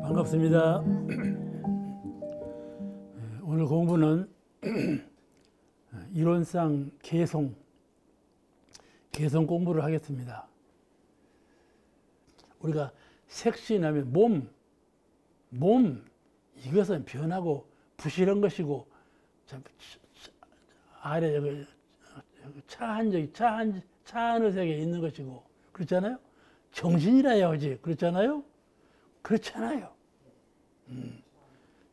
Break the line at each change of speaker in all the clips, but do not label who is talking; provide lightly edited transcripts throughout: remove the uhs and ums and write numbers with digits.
반갑습니다. 오늘 공부는 이론상 개성 공부를 하겠습니다. 우리가 색신하면 몸 이것은 변하고 부실한 것이고 아래 차 하늘색에 있는 것이고 그렇잖아요. 정신이라야 하지 그렇잖아요. 그렇잖아요.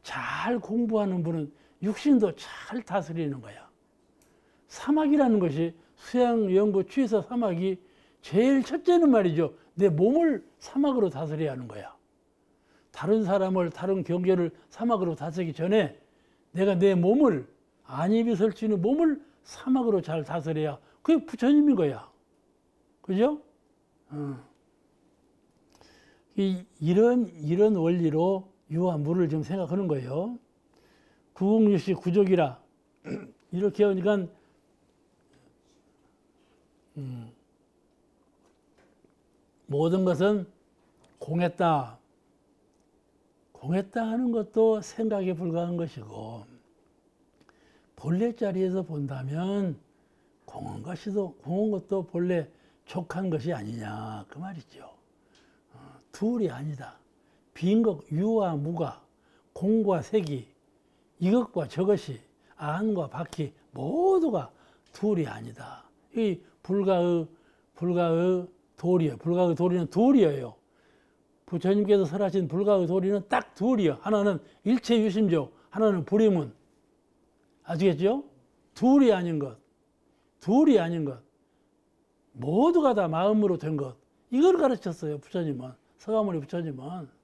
잘 공부하는 분은 육신도 잘 다스리는 거야. 사막이라는 것이 수양 연구 취사 사막이 제일 첫째는 말이죠. 내 몸을 사막으로 다스려야 하는 거야. 다른 사람을 다른 경계를 사막으로 다스리기 전에 내가 내 몸을 안입이 설 수 있는 몸을 사막으로 잘 다스려야 그게 부처님인 거야. 그죠? 이런 원리로 유와 무를 좀 생각하는 거예요. 구공유시 구족이라 이렇게 하니까 모든 것은 공했다 하는 것도 생각에 불과한 것이고 본래 자리에서 본다면 공한 것도 본래 족한 것이 아니냐 그 말이죠. 둘이 아니다. 빈 것, 유와 무가, 공과 색이, 이것과 저것이, 안과 밖이 모두가 둘이 아니다. 이 불가의 도리요. 불가의 도리는 둘이에요. 부처님께서 설하신 불가의 도리는 딱 둘이요. 하나는 일체유심조, 하나는 불이문. 아시겠죠? 둘이 아닌 것. 모두가 다 마음으로 된 것. 이걸 가르쳤어요, 부처님은. 서가모니 부처님은.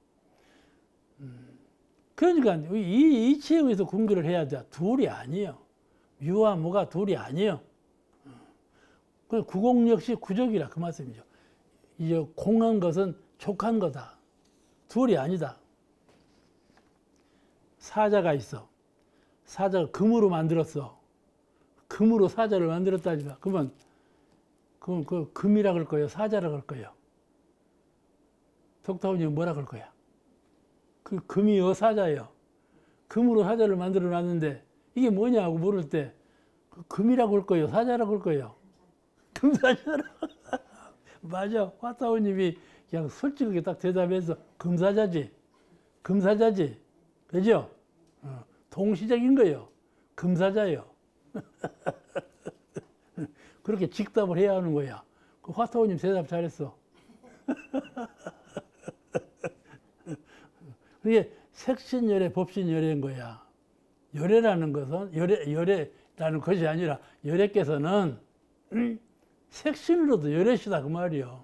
그러니까 이 이치에 의해서 공부를 해야 돼. 둘이 아니에요. 유와 무가 둘이 아니에요. 구공 역시 구족이라 그 말씀이죠. 이제 공한 것은 족한 거다. 둘이 아니다. 사자가 있어. 사자가 금으로 만들었어. 금으로 사자를 만들었다니까. 그러면 그 금이라 그럴 거예요? 사자라 그럴 거예요? 독타원이 뭐라 그럴 거야? 그 금이 사자예요. 금으로 사자를 만들어 놨는데 이게 뭐냐고 물을 때 금이라고 할 거예요? 사자라고 할 거예요? 금사자라. 맞아. 화타오님이 그냥 솔직하게 딱 대답해서 금사자지. 그죠? 동시적인 거예요. 금사자예요. 그렇게 직답을 해야 하는 거야. 그 화타오님 대답 잘했어. 그게 색신열애, 법신열애인 거야. 열애라는 것은, 열애라는 것이 아니라, 열애께서는, 색신으로도 열애시다, 그 말이요.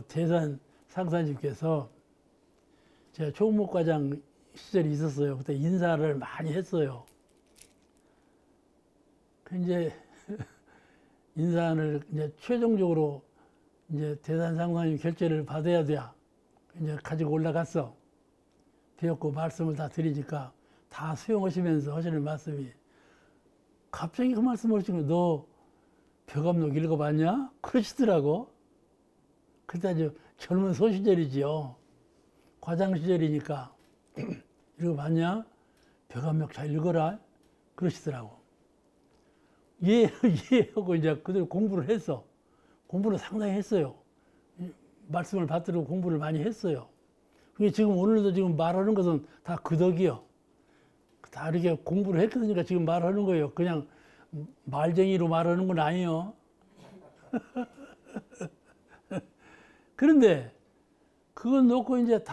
대산 상사님께서, 제가 총무과장 시절이 있었어요. 그때 인사를 많이 했어요. 이제, 인사를 이제 최종적으로 이제 대산 상사님 결재를 받아야 돼. 이제 가지고 올라갔어. 되었고 말씀을 다 드리니까 다 수용하시면서 하시는 말씀이 갑자기 그 말씀을 하시면 너 벼감록 읽어봤냐? 그러시더라고. 그때 아주 젊은 소시절이지요. 과장 시절이니까 읽어봤냐? 벼감록 잘 읽어라. 그러시더라고. 예 하고 이제 그대로 공부를 했어. 공부를 상당히 했어요. 말씀을 받들고 공부를 많이 했어요. 그게 지금 오늘도 지금 말하는 것은 다 그 덕이요. 다 이렇게 공부를 했으니까 지금 말하는 거예요. 그냥 말쟁이로 말하는 건 아니에요. 그런데 그건 놓고 이제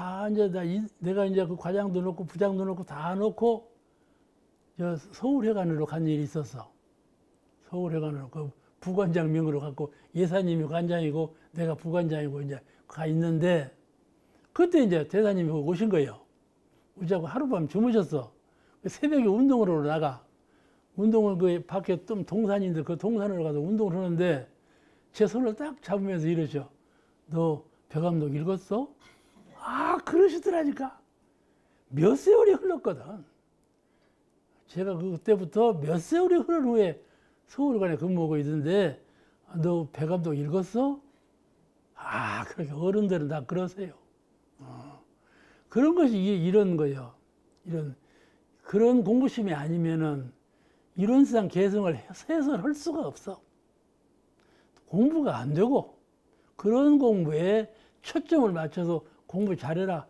내가 이제 그 과장도 놓고 부장도 놓고 다 놓고 서울회관으로 간 일이 있었어. 서울회관으로 그 부관장 명으로 갖고 예사님이 관장이고 내가 부관장이고 이제 가 있는데 그때 이제 대사님이 오신 거예요. 오자고 하룻밤 주무셨어. 새벽에 운동을 나가. 운동을 그 밖에 좀 동산인데 그 동산으로 가서 운동을 하는데 제 손을 딱 잡으면서 이러셔. 너 벼감록 읽었어? 아, 그러시더라니까. 몇 세월이 흘렀거든. 제가 그때부터 몇 세월이 흐른 후에 서울관에 근무하고 있는데, 너 배감독 읽었어? 아, 그렇게 어른들은 다 그러세요. 그런 것이 이런 거예요. 그런 공부심이 아니면은 이론상 개성을 해설할 수가 없어. 공부가 안 되고, 그런 공부에 초점을 맞춰서 공부 잘해라.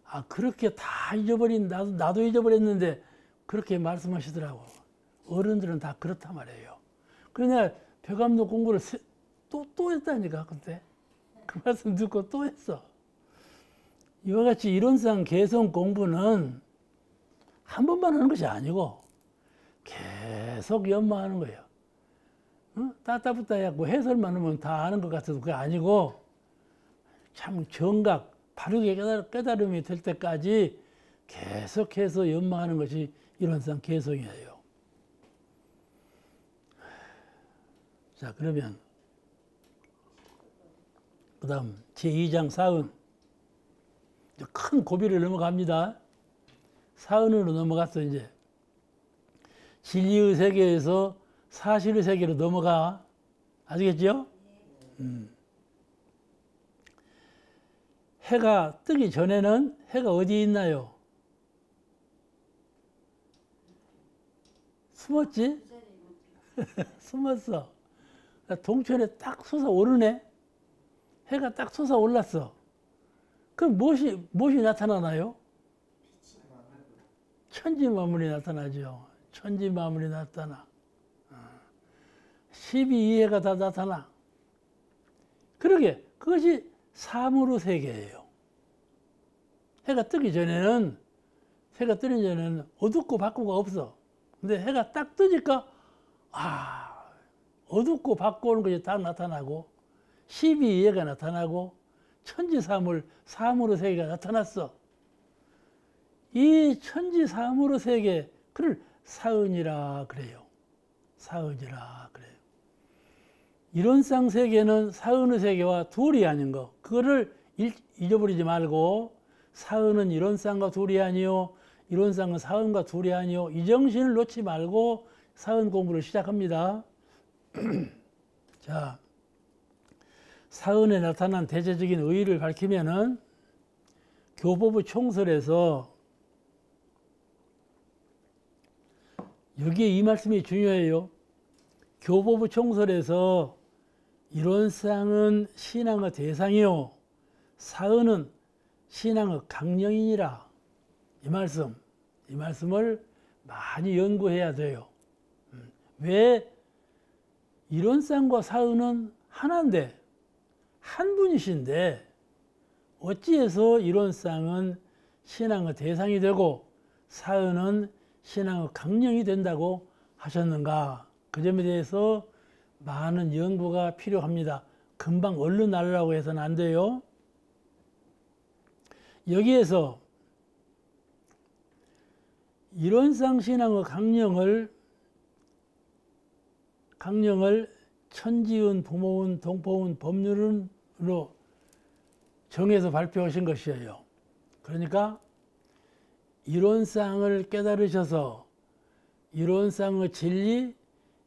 아, 그렇게 다 잊어버린, 나도 잊어버렸는데, 그렇게 말씀하시더라고. 어른들은 다 그렇단 말이에요. 그러냐, 배감독 공부를 또 했다니까, 그때. 그 말씀 듣고 또 했어. 이와 같이 이론상 개성 공부는 한 번만 하는 것이 아니고 계속 연마하는 거예요. 따따붙다 해갖고 해설만 하면 다 아는 것 같아도 그게 아니고 참 정각, 바르게 깨달음이 될 때까지 계속해서 연마하는 것이 이론상 개성이에요. 자, 그러면 그 다음 제2장 사은. 큰 고비를 넘어갑니다. 사은으로 넘어갔어, 이제. 진리의 세계에서 사실의 세계로 넘어가. 아시겠죠? 해가 뜨기 전에는 해가 어디에 있나요? 숨었지? 숨었어. 동천에 딱 솟아오르네. 해가 딱 솟아올랐어. 그럼 무엇이 나타나나요? 천지만물이 나타나죠. 천지만물이 나타나. 12이해가 다 나타나. 그러게 그것이 사무로 세계예요. 해가 뜨기 전에는 어둡고 밝고가 없어. 근데 해가 딱 뜨니까 어둡고 밝고 오는 것이 다 나타나고 12이해가 나타나고 천지사물, 사무로 세계가 나타났어. 이 천지사무로 세계, 그를 사은이라 그래요. 사은이라 그래요. 이론상 세계는 사은의 세계와 둘이 아닌 거, 그거를 잊어버리지 말고, 사은은 이론상과 둘이 아니요, 이론상은 사은과 둘이 아니요, 이 정신을 놓지 말고 사은 공부를 시작합니다. 자, 사은에 나타난 대체적인 의의를 밝히면은 교보부 총설에서 여기에 이 말씀이 중요해요. 교보부 총설에서 이론상은 신앙의 대상이요, 사은은 신앙의 강령이니라. 이 말씀을 많이 연구해야 돼요. 왜? 이론상과 사은은 하나인데, 한 분이신데 어찌해서 이론상은 신앙의 대상이 되고 사은은 신앙의 강령이 된다고 하셨는가? 그 점에 대해서 많은 연구가 필요합니다. 금방 얼른 알으라고 해서는 안 돼요. 여기에서 이론상 신앙의 강령을 천지운, 부모운, 동포운, 법률은으로 정해서 발표하신 것이에요. 그러니까 이론상을 깨달으셔서 이론상의 진리,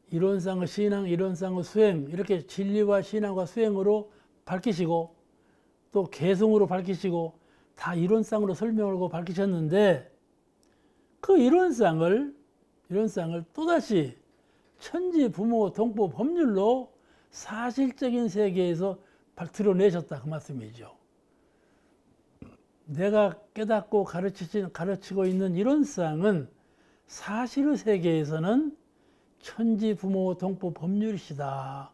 이론상의 신앙, 이론상의 수행, 이렇게 진리와 신앙과 수행으로 밝히시고 또 개성으로 밝히시고 다 이론상으로 설명하고 밝히셨는데, 그 이론상을 또다시 천지, 부모, 동포, 법률로 사실적인 세계에서 드러내셨다, 그 말씀이죠. 내가 깨닫고 가르치고 있는 이론상은 사실의 세계에서는 천지, 부모, 동포, 법률이시다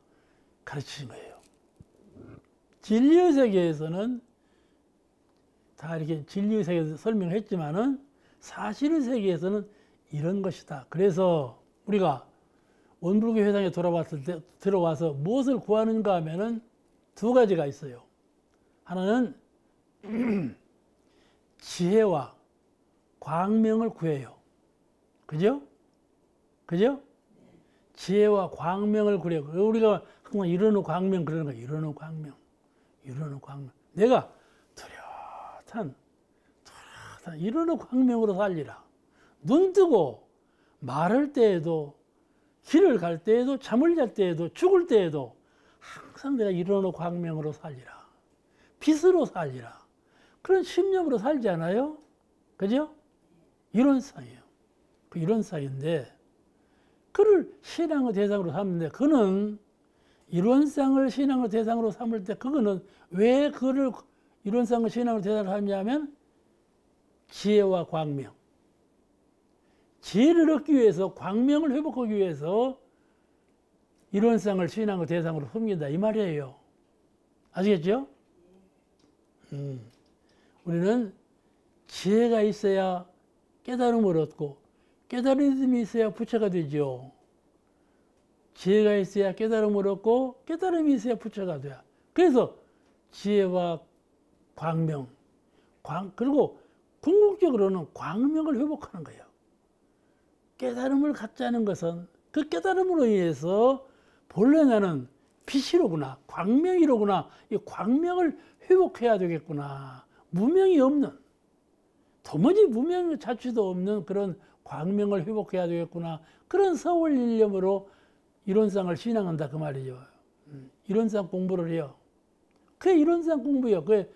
가르치신 거예요. 진리의 세계에서는 다 이렇게 진리의 세계에서 설명했지만은 사실의 세계에서는 이런 것이다. 그래서 우리가 원불교 회당에 들어와서 무엇을 구하는가 하면은 두 가지가 있어요. 하나는 지혜와 광명을 구해요. 그죠? 지혜와 광명을 구해요. 우리가 항상 이루는 광명 그러는 거예요. 이루는 광명. 내가 뚜렷한 이루는 광명으로 살리라. 눈 뜨고 말할 때에도, 길을 갈 때에도, 잠을 잘 때에도, 죽을 때에도 항상 내가 이런 광명으로 살리라. 빛으로 살리라. 그런 신념으로 살지 않아요? 그죠? 이론상이에요. 그 이론상인데, 그를 신앙의 대상으로 삼는데, 그는 이론상을 신앙의 대상으로 삼을 때, 그거는 왜 그를 이론상을 신앙의 대상으로 삼냐면, 지혜와 광명. 지혜를 얻기 위해서, 광명을 회복하기 위해서 이론상을 신앙의 대상으로 섬긴다. 이 말이에요. 아시겠죠? 우리는 지혜가 있어야 깨달음을 얻고, 깨달음이 있어야 부처가 되죠. 지혜가 있어야 깨달음을 얻고, 깨달음이 있어야 부처가 돼요. 그래서 지혜와 광명, 그리고 궁극적으로는 광명을 회복하는 거예요. 깨달음을 갖자는 것은 그 깨달음으로 인해서 본래 나는 빛이로구나, 광명이로구나, 이 광명을 회복해야 되겠구나. 무명이 없는, 도무지 무명 자체도 없는 그런 광명을 회복해야 되겠구나. 그런 서울 일념으로 이론상을 신앙한다 그 말이죠. 이론상 공부를 해요. 그 이론상 공부요. 그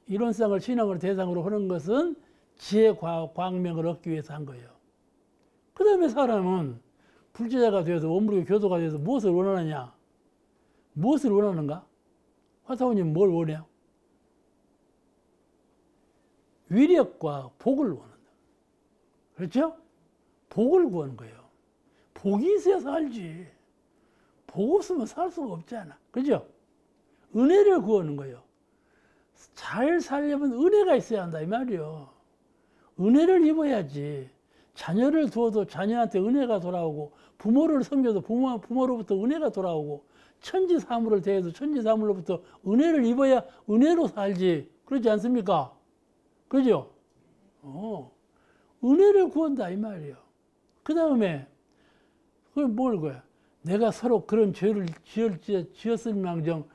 이론상을 신앙을 대상으로 하는 것은 지혜 광명을 얻기 위해서 한 거예요. 그 다음에 사람은 불제자가 되어서 원불교 교도가 되어서 무엇을 원하느냐? 무엇을 원하는가? 화사원님 뭘 원해요? 위력과 복을 원한다. 그렇죠? 복을 구하는 거예요. 복이 있어야 살지. 복 없으면 살 수가 없잖아. 그죠? 은혜를 구하는 거예요. 잘 살려면 은혜가 있어야 한다 이 말이요. 은혜를 입어야지. 자녀를 두어도 자녀한테 은혜가 돌아오고, 부모를 섬겨도 부모로부터 은혜가 돌아오고, 천지사물을 대해도 천지사물로부터 은혜를 입어야 은혜로 살지. 그렇지 않습니까? 그죠? 은혜를 구한다 이 말이에요. 그 다음에 그걸 뭘 거야? 내가 서로 그런 죄를 지었을망정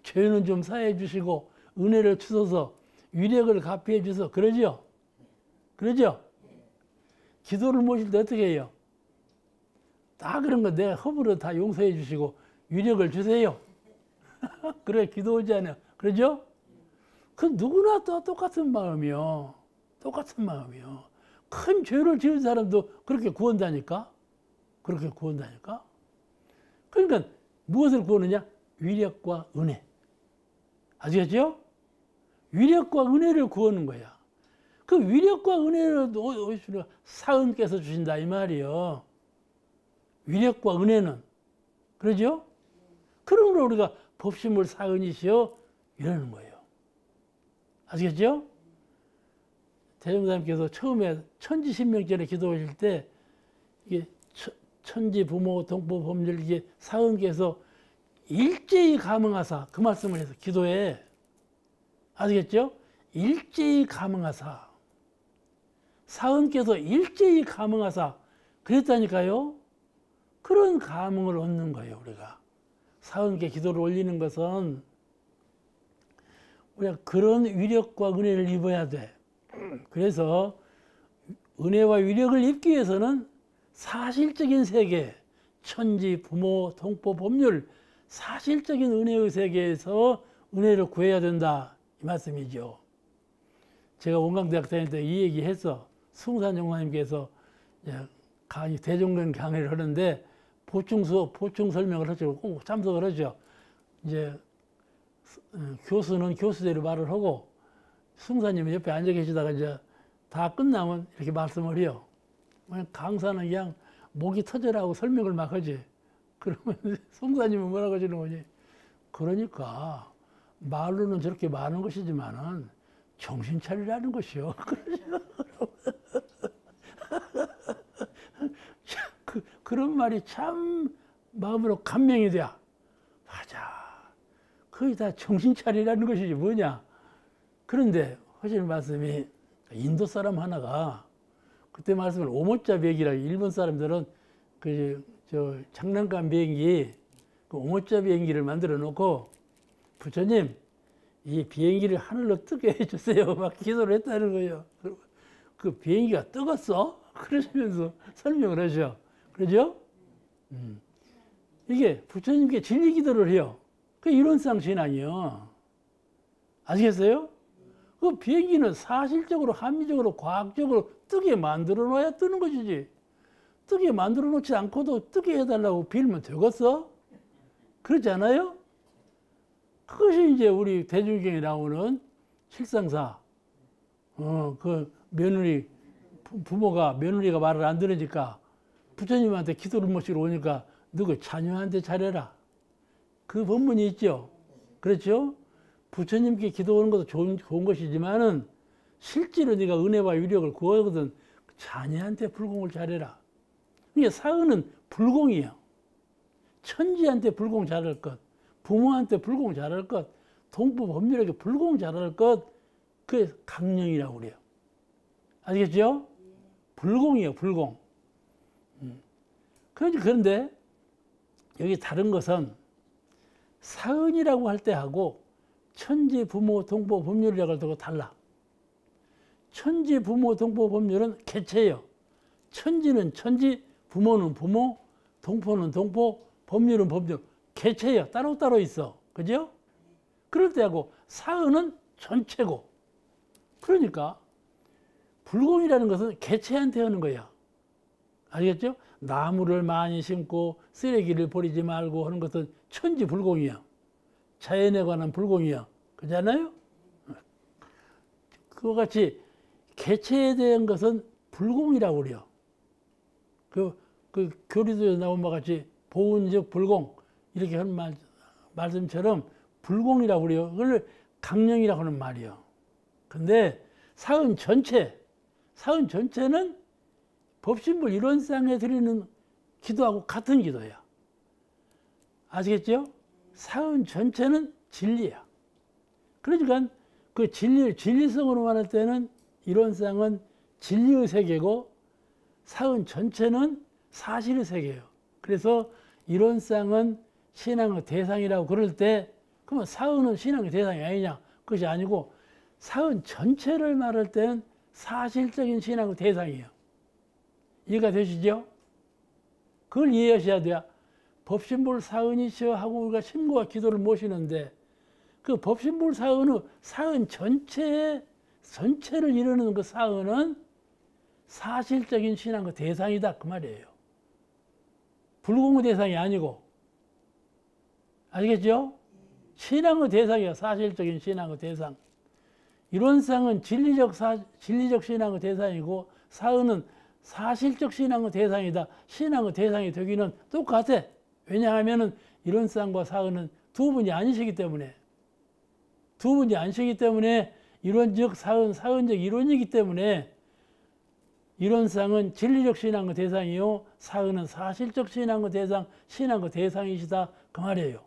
죄는 좀 사해 주시고 은혜를 주셔서 위력을 갚여 주셔서 그러죠? 그러죠? 기도를 모실 때 어떻게 해요? 다 그런 거 내가 허물어 다 용서해 주시고 위력을 주세요. 그래 기도하잖아요. 그러죠? 그 누구나 또 똑같은 마음이요. 똑같은 마음이요. 큰 죄를 지은 사람도 그렇게 구한다니까? 그렇게 구한다니까? 그러니까 무엇을 구하느냐? 위력과 은혜. 아시겠죠? 위력과 은혜를 구하는 거야. 그 위력과 은혜를 사은께서 주신다 이 말이요. 위력과 은혜는. 그러죠? 그러므로 우리가 법심을 사은이시여 이러는 거예요. 아시겠죠? 대종사님께서 처음에 천지신명전에 기도하실 때 이게 천지 부모 동포 법률 이게 사은께서 일제히 감응하사 그 말씀을 해서 기도해. 아시겠죠? 일제히 감응하사 사은께서 일제히 감응하사 그랬다니까요. 그런 감응을 얻는 거예요. 우리가 사은께 기도를 올리는 것은 우리가 그런 위력과 은혜를 입어야 돼. 그래서 은혜와 위력을 입기 위해서는 사실적인 세계, 천지, 부모, 동포, 법률, 사실적인 은혜의 세계에서 은혜를 구해야 된다 이 말씀이죠. 제가 원광대학 다닐 때 이 얘기 했어. 승산 용사님께서 강의, 대종론 강의를 하는데 보충 설명을 하죠. 꼭 참석을 하죠. 이제 교수는 교수대로 말을 하고 승사님이 옆에 앉아 계시다가 이제 다 끝나면 이렇게 말씀을 해요. 강사는 그냥 목이 터져라고 설명을 막 하지. 그러면 승사님은 뭐라고 하시는 거지? 그러니까 말로는 저렇게 많은 것이지만은 정신 차리라는 것이요. 그런 말이 참 마음으로 감명이 돼요. 맞아. 거의 다 정신 차리라는 것이지 뭐냐. 그런데 하시는 말씀이 인도 사람 하나가 그때 말씀을 오모짜 비행기라 일본 사람들은 저 장난감 비행기 그 오모짜 비행기를 만들어 놓고 부처님 이 비행기를 하늘로 뜨게 해주세요. 막 기도를 했다는 거예요. 그 비행기가 뜨겠어? 그러시면서 설명을 하셔. 그러죠? 이게 부처님께 진리 기도를 해요. 그 이론상 신앙이요. 아시겠어요? 그 비행기는 사실적으로, 합리적으로, 과학적으로 뜨게 만들어 놔야 뜨는 것이지. 뜨게 만들어 놓지 않고도 뜨게 해달라고 빌면 되겠어? 그렇지 않아요? 그것이 이제 우리 대중경에 나오는 실상사. 그 며느리, 부모가 며느리가 말을 안 들으니까 부처님한테 기도를 모시러 오니까 너그 자녀한테 잘해라. 그 법문이 있죠. 그렇죠? 부처님께 기도하는 것도 좋은 것이지만은 실제로 네가 은혜와 위력을 구하거든 자녀한테 불공을 잘해라. 그러니까 사은은 불공이에요. 천지한테 불공 잘할 것, 부모한테 불공 잘할 것, 동부 법률에게 불공 잘할 것, 그게 강령이라고 그래요. 아시겠죠? 불공이에요, 불공. 그런데 여기 다른 것은 사은이라고 할 때 하고 천지, 부모, 동포, 법률이라고 할 때하고 달라. 천지, 부모, 동포, 법률은 개체예요. 천지는 천지, 부모는 부모, 동포는 동포, 법률은 법률. 개체예요. 따로따로 있어. 그죠? 그럴 때하고 사은은 전체고. 그러니까 불공이라는 것은 개체한테 하는 거야. 알겠죠? 나무를 많이 심고 쓰레기를 버리지 말고 하는 것은 천지불공이야. 자연에 관한 불공이야. 그렇잖아요? 그와 같이 개체에 대한 것은 불공이라고 그래요. 그 교리도에 나온 바 같이 보은즉 불공 이렇게 하는 말씀처럼 불공이라고 그래요. 그걸 강령이라고 하는 말이에요. 근데 사은 전체는 법신불 이론상에 드리는 기도하고 같은 기도야. 아시겠죠? 사은 전체는 진리야. 그러니까 그 진리성으로 말할 때는 이론상은 진리의 세계고 사은 전체는 사실의 세계예요. 그래서 이론상은 신앙의 대상이라고 그럴 때 그러면 사은은 신앙의 대상이 아니냐? 그것이 아니고 사은 전체를 말할 때는 사실적인 신앙의 대상이에요. 이해가 되시죠? 그걸 이해하셔야 돼요. 법신불 사은이시여 하고 우리가 신고와 기도를 모시는데 그 법신불 사은의 사은 전체를 이루는 그 사은은 사실적인 신앙의 대상이다 그 말이에요. 불공의 대상이 아니고. 아시겠죠? 신앙의 대상이야. 사실적인 신앙의 대상. 이론상은 진리적 신앙의 대상이고 사은은 사실적 신앙의 대상이다. 신앙의 대상이 되기는 똑같아. 왜냐하면 이론상과 사은은 두 분이 아니시기 때문에 이론적 사은, 사은적 이론이기 때문에 이론상은 진리적 신앙의 대상이요 사은은 사실적 신앙의 대상, 신앙의 대상이시다 그 말이에요.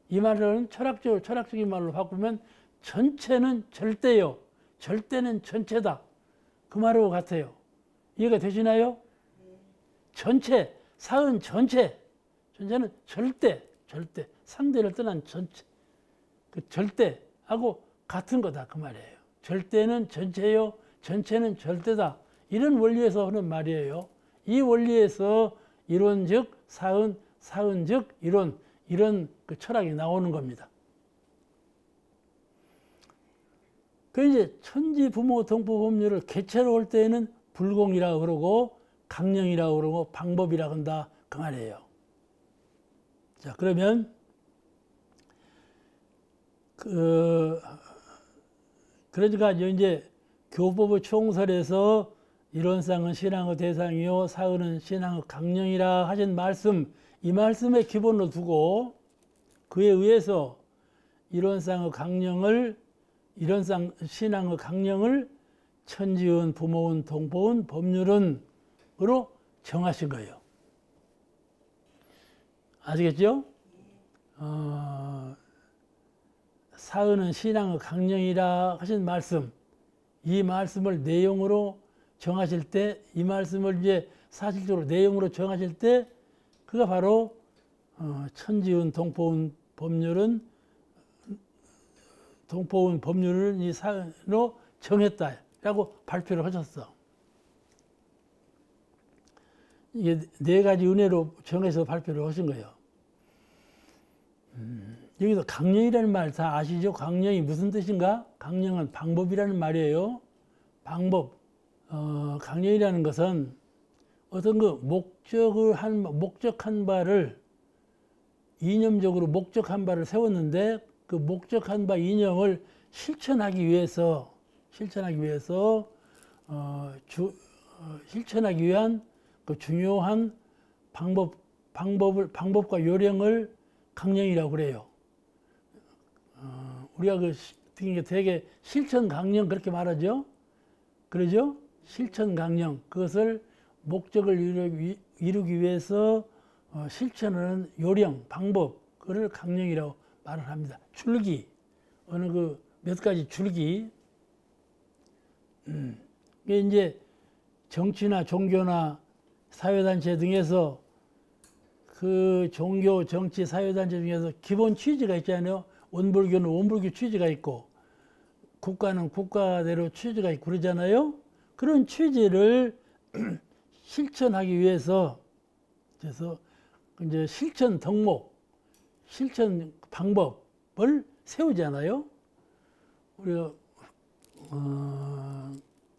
이 말은 철학적인 말로 바꾸면 전체는 절대요, 절대는 전체다 그 말하고 같아요. 이해가 되시나요? 전체, 사은 전체는 절대, 상대를 떠난 전체, 그 절대하고 같은 거다 그 말이에요. 절대는 전체요, 전체는 절대다. 이런 원리에서 하는 말이에요. 이 원리에서 이론적 사은, 사은적 이론, 이런 그 철학이 나오는 겁니다. 그 이제 천지, 부모, 동포, 법률을 개체로 할 때에는 불공이라고 그러고 강령이라고 그러고 방법이라고 한다 그 말이에요. 자, 그러면 그러니까 이제 교법의 총설에서 이론상은 신앙의 대상이요 사은은 신앙의 강령이라 하신 말씀, 이 말씀에 기본으로 두고 그에 의해서 이론상 신앙의 강령을 천지은, 부모은, 동포은, 법률은으로 정하신 거예요. 아시겠죠? 사은은 신앙의 강령이라 하신 말씀, 이 말씀을 내용으로 정하실 때, 이 말씀을 이제 사실적으로 내용으로 정하실 때, 그가 바로 천지은, 동포은, 법률은 이 사은으로 정했다라고 발표를 하셨어. 이게 네 가지 은혜로 정해서 발표를 하신 거예요. 여기서 강령이라는 말 다 아시죠? 강령이 무슨 뜻인가? 강령은 방법이라는 말이에요. 방법. 강령이라는 것은 어떤 그 목적한 바를 이념적으로 목적한 바를 세웠는데 그 목적한 바 이념을 실천하기 위해서 실천하기 위한 그 중요한 방법과 요령을 강령이라고 그래요. 우리가 되게 실천 강령 그렇게 말하죠. 그러죠? 실천 강령. 그것을 목적을 이루기 위해서 실천하는 요령, 방법, 그걸 강령이라고 말을 합니다. 줄기. 어느 그 몇 가지 줄기. 이게 이제 정치나 종교나 사회단체 등에서 그 종교, 정치, 사회단체 중에서 기본 취지가 있잖아요. 원불교는 원불교 취지가 있고 국가는 국가대로 취지가 있고 그러잖아요. 그런 취지를 실천하기 위해서 그래서 이제 실천 덕목, 실천 방법을 세우잖아요. 우리가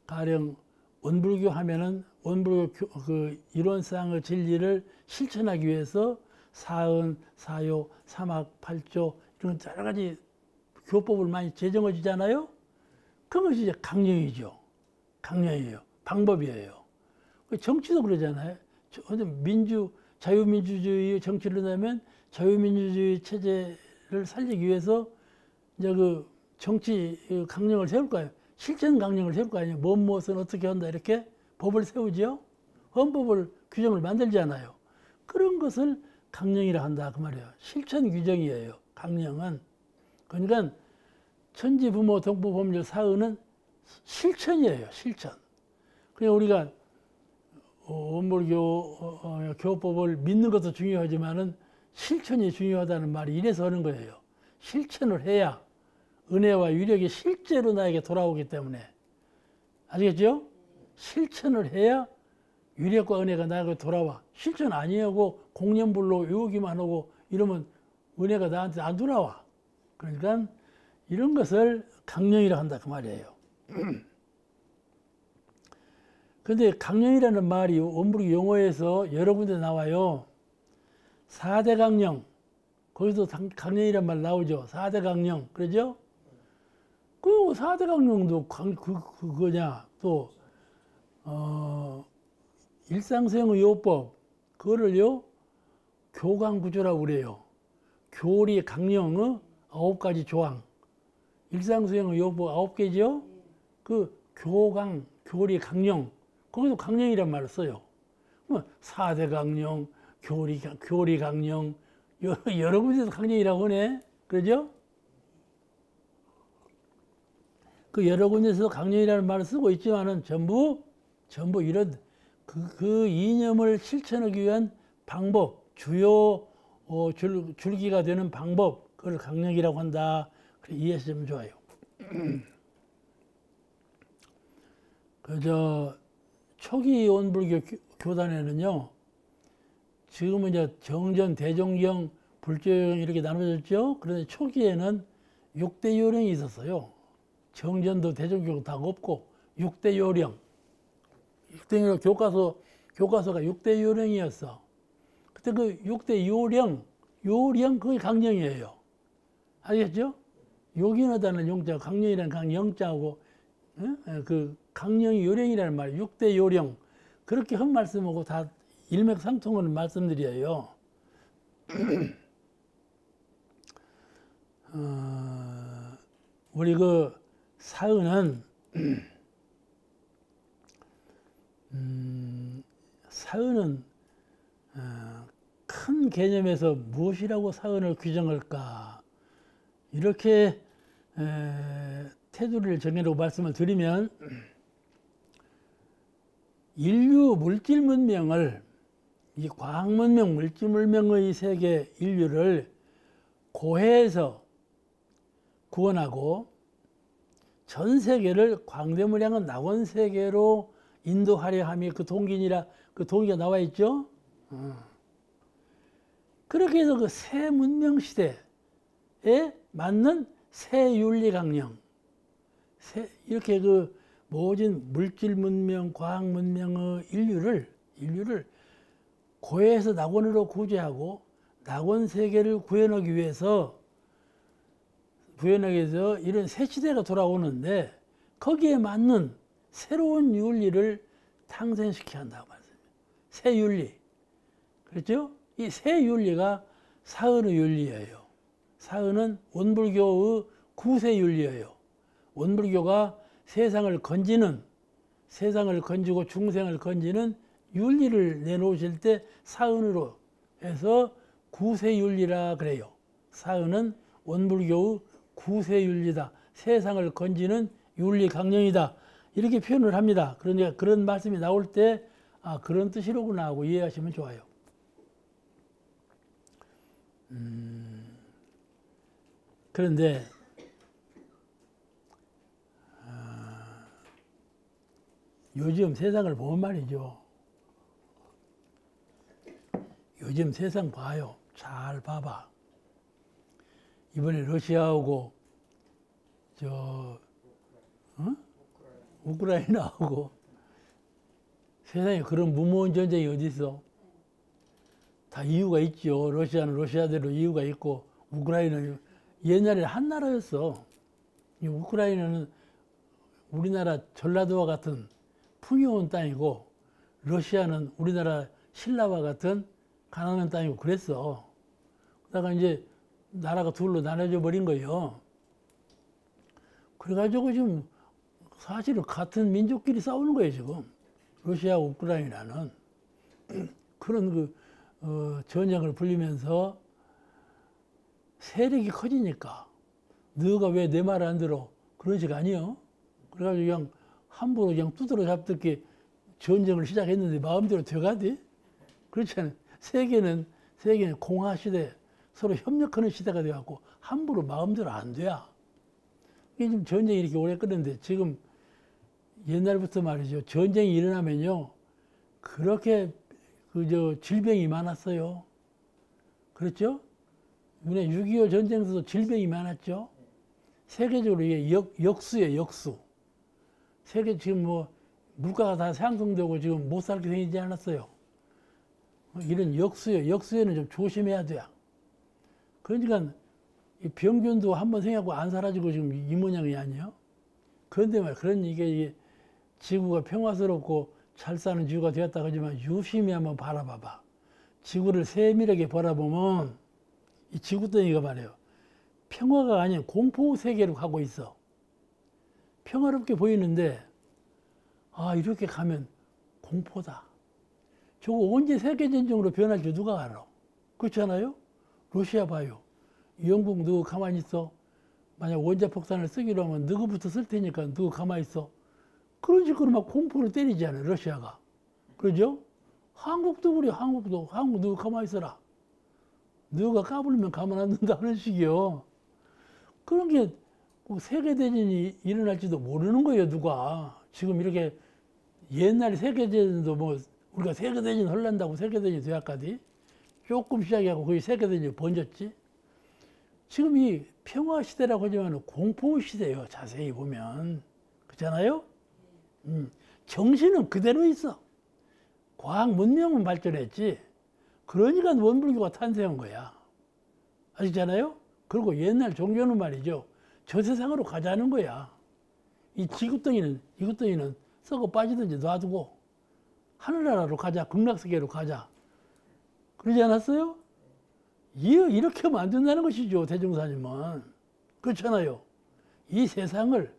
가령 원불교 하면은 원불교 그 이론상의 진리를 실천하기 위해서 사은, 사요, 사막, 팔조 이런 여러 가지 교법을 많이 제정해 주잖아요. 그것이 이제 강령이죠. 강령이에요. 방법이에요. 정치도 그러잖아요. 자유민주주의 정치를 하면 자유민주주의 체제를 살리기 위해서 이제 그 정치 강령을 세울 거예요. 실천 강령을 세울 거 아니에요. 무엇은 어떻게 한다 이렇게 법을 세우죠. 헌법을 규정을 만들잖아요. 그런 것을 강령이라 한다 그 말이에요. 실천 규정이에요. 강령은. 그러니까 천지 부모 동포 법률 사의는 실천이에요. 실천. 그냥 우리가 원불교 교법을 믿는 것도 중요하지만은 실천이 중요하다는 말이 이래서 하는 거예요. 실천을 해야 은혜와 위력이 실제로 나에게 돌아오기 때문에. 아시겠죠? 실천을 해야 위력과 은혜가 나에게 돌아와. 실천 아니하고 공연불로 외우기만 하고 이러면 은혜가 나한테 안 돌아와. 그러니까 이런 것을 강령이라 한다 그 말이에요. 그런데 강령이라는 말이 원불교 용어에서 여러 군데 나와요. 4대 강령. 거기서 강령이라는 말 나오죠. 4대 강령. 그러죠? 그 4대 강령도 그거냐. 또 일상생의 요법. 그거를요. 교강구조라고 그래요. 교리 강령 9가지 조항. 일상수행의 요법 9개죠? 그 교리 강령. 거기서 강령이란 말을 써요. 4대 강령, 교리 강령, 여러 군데서 강령이라고 하네. 그러죠? 그 여러 군데서 강령이라는 말을 쓰고 있지만은 전부 이런 그 이념을 실천하기 위한 방법, 주요 줄기가 되는 방법, 그걸 강령이라고 한다. 그래 이해하시면 좋아요. 초기 원불교 교단에는요, 지금은 이제 정전, 대종경, 불조경 이렇게 나눠졌죠. 그런데 초기에는 6대 요령이 있었어요. 정전도 대종경도 다 없고 6대 요령. 6대 요령 교과서가 6대 요령이었어. 그때 그 6대 요령 그게 강령이에요. 알겠죠? 요긴하다는 용자, 강령이라는 강령자하고 그 강령이 요령이라는 말이에요. 6대 요령. 그렇게 한 말씀하고 다 일맥상통하는 말씀들이에요. 우리 그 사은은 큰 개념에서 무엇이라고 사은을 규정할까? 이렇게 테두리를 정해놓고 말씀을 드리면 인류 물질 문명을 이 과학 문명, 물질 문명의 세계 인류를 고해에서 구원하고 전 세계를 광대무량한 낙원 세계로 인도하려 함이 그 동기니라 그 동의가 나와 있죠. 그렇게 해서 그 새 문명 시대에 맞는 새 윤리 강령, 이렇게 그 모든 물질 문명, 과학 문명의 인류를 고해에서 낙원으로 구제하고 낙원 세계를 구현하기 위해서 이런 새 시대가 돌아오는데 거기에 맞는 새로운 윤리를 탄생시켜야 한다고 말씀입니다. 새 윤리. 그렇죠? 이 새 윤리가 사은의 윤리예요. 사은은 원불교의 구세 윤리예요. 원불교가 세상을 건지고 중생을 건지는 윤리를 내놓으실 때 사은으로 해서 구세윤리라 그래요. 사은은 원불교의 구세윤리다. 세상을 건지는 윤리 강령이다. 이렇게 표현을 합니다. 그러니까 그런 말씀이 나올 때 그런 뜻이로구나 하고 이해하시면 좋아요. 그런데 요즘 세상을 보면 말이죠. 요즘 세상 봐요. 잘 봐봐. 이번에 러시아하고 우크라이나하고 세상에 그런 무모한 전쟁이 어디 있어? 다 이유가 있죠. 러시아는 러시아대로 이유가 있고 우크라이나는 옛날에 한 나라였어. 우크라이나는 우리나라 전라도와 같은 풍요한 땅이고 러시아는 우리나라 신라와 같은 가난한 땅이고 그랬어. 그러다가 이제 나라가 둘로 나눠져 버린 거예요. 그래가지고 지금 사실은 같은 민족끼리 싸우는 거예요, 지금. 러시아, 우크라이나는. 그런 전쟁을 벌이면서 세력이 커지니까 너가 왜 내 말 안 들어? 그런 식 아니요. 그래가지고 그냥 함부로 그냥 두드러 잡듯이 전쟁을 시작했는데 마음대로 돼가지? 그렇지 않아요. 세계는 공화 시대, 서로 협력하는 시대가 돼갖고 함부로 마음대로 안 돼야. 이게 지금 전쟁이 이렇게 오래 끓는데 지금 옛날부터 말이죠. 전쟁이 일어나면요. 그렇게 질병이 많았어요. 그렇죠? 6.25 전쟁에서도 질병이 많았죠. 세계적으로 이게 역수예요, 역수. 세계 지금 물가가 다 상승되고 지금 못 살게 생기지 않았어요. 이런 역수예요. 역수에는 좀 조심해야 돼요. 그러니까 이 병균도 한번 생겨갖고 안 사라지고 지금 이 모양이 아니에요. 그런데 이게 지구가 평화스럽고 잘 사는 지구가 되었다 하지만 유심히 한번 바라봐봐. 지구를 세밀하게 바라보면 이 지구덩이가 말이에요. 평화가 아닌 공포 세계로 가고 있어. 평화롭게 보이는데 이렇게 가면 공포다. 저거 언제 세계전쟁으로 변할지 누가 알아? 그렇지 않아요? 러시아 봐요. 영국 누구 가만히 있어? 만약 원자폭탄을 쓰기로 하면 누구부터 쓸 테니까 누구 가만히 있어? 그런 식으로 막 공포를 때리잖아요, 러시아가. 그러죠? 한국도 그래, 한국 누구 가만히 있어라. 누가 까불면 가만 안 둔다는 식이요. 그런 게 세계대전이 일어날지도 모르는 거예요, 누가. 지금 이렇게 옛날에 세계대전도 우리가 세계대전 흘른다고 세계대전이 돼야까지 조금 시작하고 거의 세계대전이 번졌지. 지금 이 평화시대라고 하지만 공포시대예요, 자세히 보면. 그렇잖아요? 정신은 그대로 있어. 과학 문명은 발전했지. 그러니까 원불교가 탄생한 거야. 아시잖아요? 그리고 옛날 종교는 말이죠. 저 세상으로 가자는 거야. 이 지구덩이는 썩어 빠지든지 놔두고 하늘나라로 가자. 극락세계로 가자. 그러지 않았어요? 이렇게 하면 안 된다는 것이죠. 대종사님은. 그렇잖아요. 이 세상은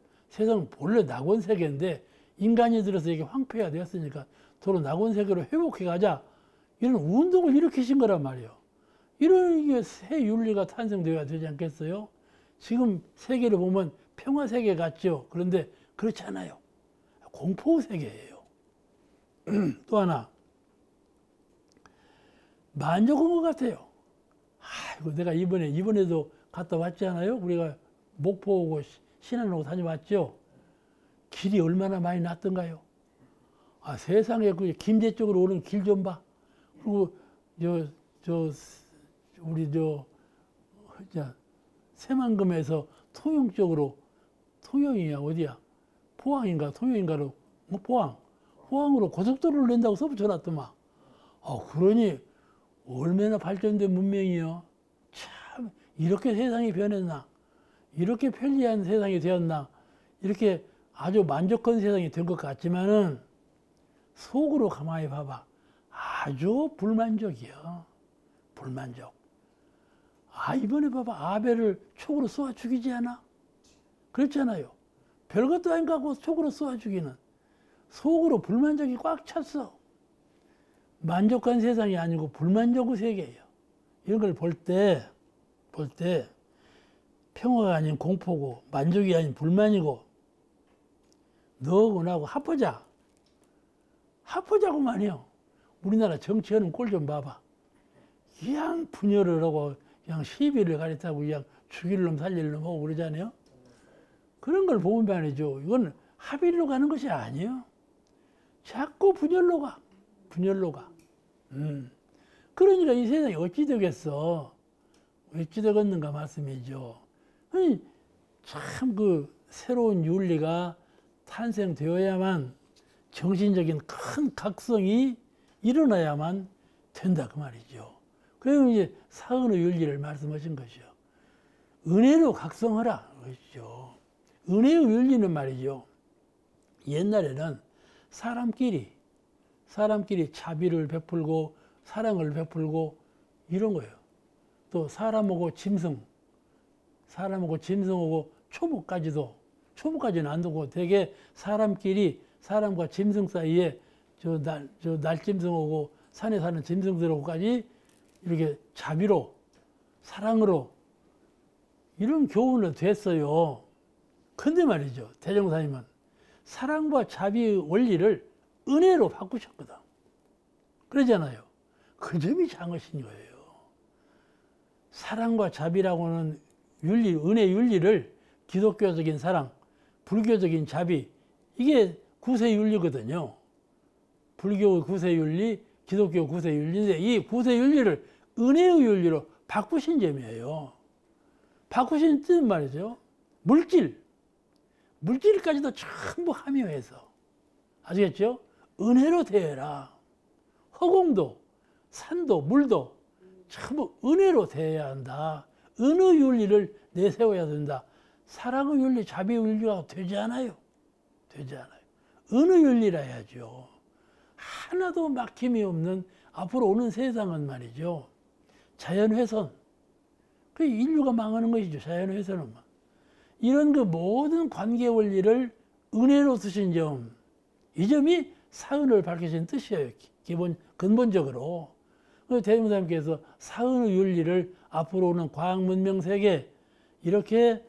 본래 낙원세계인데 인간이 들어서 이게 황폐가 되었으니까 도로 낙원세계로 회복해 가자. 이런 운동을 일으키신 거란 말이에요. 이런 이게 새 윤리가 탄생되어야 되지 않겠어요? 지금 세계를 보면 평화세계 같죠. 그런데 그렇지 않아요. 공포세계예요. 또 하나. 만족한 것 같아요. 아이고, 내가 이번에도 갔다 왔잖아요. 우리가 목포 오고 신안으로 다녀왔죠. 길이 얼마나 많이 났던가요? 아, 세상에 그 김제 쪽으로 오는 길 좀 봐. 그리고 우리 새만금에서 통영 쪽으로, 통영이야 어디야? 포항인가 통영인가로, 포항으로 고속도로를 낸다고 써붙여놨더만. 그러니 얼마나 발전된 문명이요. 참 이렇게 세상이 변했나, 이렇게 편리한 세상이 되었나, 이렇게 아주 만족한 세상이 된 것 같지만은 속으로 가만히 봐봐. 아주 불만족이요. 불만족. 이번에 봐봐. 아벨을 촉으로 쏘아 죽이지 않아? 그렇잖아요. 별것도 아닌가 하고 촉으로 쏘아 죽이는. 속으로 불만족이 꽉 찼어. 만족한 세상이 아니고 불만족의 세계예요. 이런 걸 볼 때 평화가 아닌 공포고, 만족이 아닌 불만이고, 너하고 나하고 합하자고만요. 우리나라 정치하는 꼴 좀 봐봐. 그냥 분열을 하고 그냥 시비를 가리타고 그냥 죽일 놈 살릴 놈 하고 그러잖아요. 그런 걸 보면 말이죠. 이건 합의로 가는 것이 아니에요. 자꾸 분열로 가. 그러니까 이 세상이 어찌 되겠어. 어찌 되겠는가 말씀이죠. 아니, 참 새로운 윤리가 탄생되어야만 정신적인 큰 각성이 일어나야만 된다 그 말이죠. 그래서 이제 사은의 윤리를 말씀하신 것이요. 은혜로 각성하라 그러시죠. 은혜의 윤리는 말이죠. 옛날에는 사람끼리 자비를 베풀고 사랑을 베풀고 이런 거예요. 또 사람하고 짐승하고 초보까지는 안 되고 되게 사람과 짐승 사이에 날짐승하고 산에 사는 짐승들하고까지 이렇게 자비로 사랑으로 이런 교훈을 됐어요. 근데 말이죠. 대종사님은 사랑과 자비의 원리를 은혜로 바꾸셨거든. 그러잖아요. 그 점이 장하신 거예요. 사랑과 자비라고는 윤리, 은혜 윤리를 기독교적인 사랑, 불교적인 자비, 이게 구세윤리거든요. 불교 구세윤리, 기독교 구세윤리인데 이 구세윤리를 은혜의 윤리로 바꾸신 점이에요. 바꾸신 뜻은 말이죠. 물질까지도 전부 함유해서. 아시겠죠? 은혜로 대해라. 허공도, 산도, 물도 전부 은혜로 대해야 한다. 은의 윤리를 내세워야 된다. 사랑의 윤리, 자비의 윤리가 되지 않아요. 은의 윤리라 해야죠. 하나도 막힘이 없는 앞으로 오는 세상은 말이죠. 자연훼손. 그 인류가 망하는 것이죠. 자연훼손은. 이런 모든 관계 원리를 은혜로 쓰신 점, 이 점이 사은을 밝히신 뜻이에요. 근본적으로. 대종사님께서 사은의 윤리를 앞으로 오는 과학 문명 세계 이렇게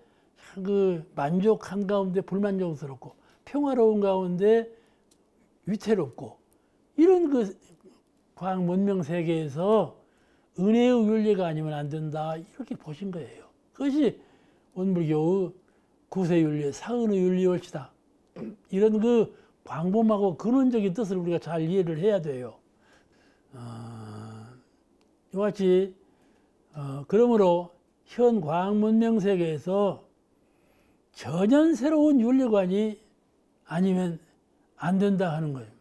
만족한 가운데 불만족스럽고 평화로운 가운데 위태롭고 이런 과학 문명 세계에서 은혜의 윤리가 아니면 안 된다 이렇게 보신 거예요. 그것이 원불교의 구세윤리, 사은의 윤리올시다. 이런 광범하고 근원적인 뜻을 우리가 잘 이해를 해야 돼요. 이와 같이 그러므로 현 과학 문명 세계에서 전혀 새로운 윤리관이 아니면 안 된다 하는 거예요.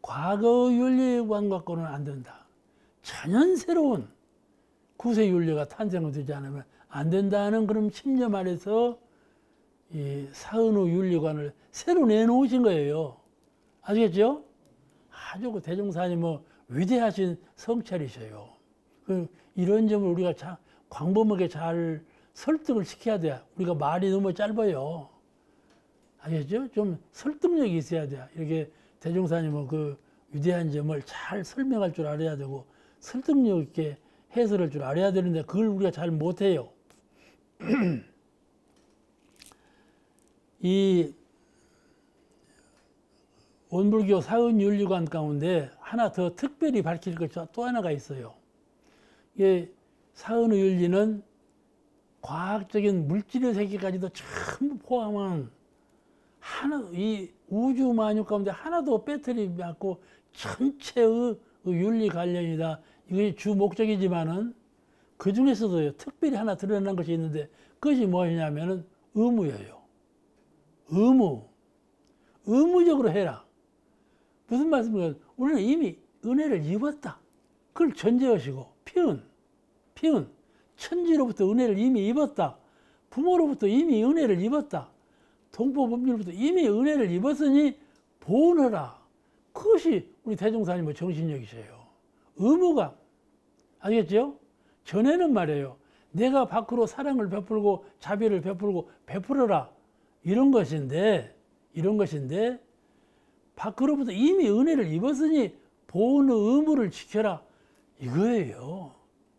과거의 윤리관 갖고는 안 된다. 전혀 새로운 구세 윤리가 탄생되지 않으면 안 된다는 그런 심정 아래서 이 사은의 윤리관을 새로 내놓으신 거예요. 아시겠죠? 아주 대종사님 위대하신 성찰이셔요. 이런 점을 우리가 광범하게 잘 설득을 시켜야 돼. 우리가 말이 너무 짧아요. 아시겠죠? 좀 설득력이 있어야 돼. 이렇게 대종사님은 위대한 점을 잘 설명할 줄 알아야 되고 설득력 있게 해설할 줄 알아야 되는데 그걸 우리가 잘 못해요. 이 원불교 사은윤리관 가운데 하나 더 특별히 밝힐 것이 또 하나가 있어요. 이게 사은의 윤리는 과학적인 물질의 세계까지도 전부 포함한 이 우주 만유 가운데 하나도 빼뜨리지 않고 전체의 윤리 관련이다. 이게 주 목적이지만은 그 중에서도 특별히 하나 드러난 것이 있는데 그것이 무엇이냐면은 의무예요. 의무. 의무적으로 해라. 무슨 말씀인가? 우리는 이미 은혜를 입었다. 그걸 전제하시고 피은 천지로부터 은혜를 이미 입었다. 부모로부터 이미 은혜를 입었다. 동포법률로부터 이미 은혜를 입었으니 보은하라. 그것이 우리 대종사님의 정신력이세요. 의무가. 알겠죠? 전에는 말이에요. 내가 밖으로 사랑을 베풀고 자비를 베풀고 베풀어라. 이런 것인데 밖으로부터 이미 은혜를 입었으니 보은의 의무를 지켜라. 이거예요.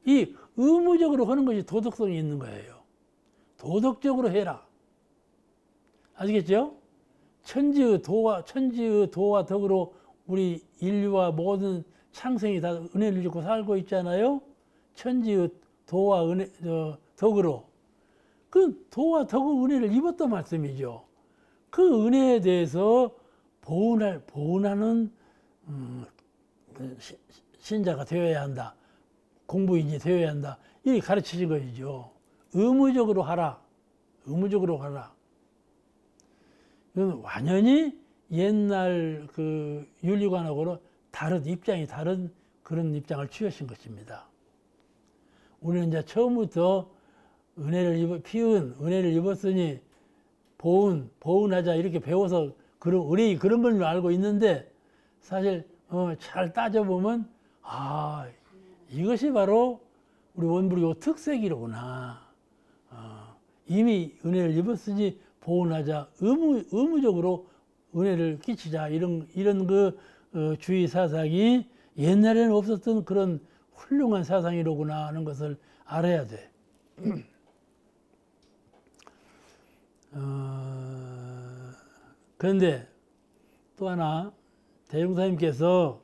이 의무적으로 하는 것이 도덕성이 있는 거예요. 도덕적으로 해라. 아시겠죠? 천지의 도와 덕으로 우리 인류와 모든 창생이 다 은혜를 입고 살고 있잖아요. 천지의 도와 덕으로. 그 도와 덕의 은혜를 입었단 말씀이죠. 그 은혜에 대해서 보은하는 신자가 되어야 한다. 공부인이 되어야 한다. 이렇게 가르치신 것이죠. 의무적으로 하라. 의무적으로 하라. 이건 완전히 옛날 그 윤리관하고는 다른 그런 입장을 취하신 것입니다. 우리는 이제 처음부터 피운 은혜를 입었으니 보은하자 이렇게 배워서 은혜이 그런 걸 알고 있는데 사실 잘 따져보면 이것이 바로 우리 원불교 특색이로구나. 이미 은혜를 입었으니 보은하자 의무적으로 은혜를 끼치자 이런 그 주의 사상이 옛날에는 없었던 그런 훌륭한 사상이로구나 하는 것을 알아야 돼. 그런데 또 하나 대종사님께서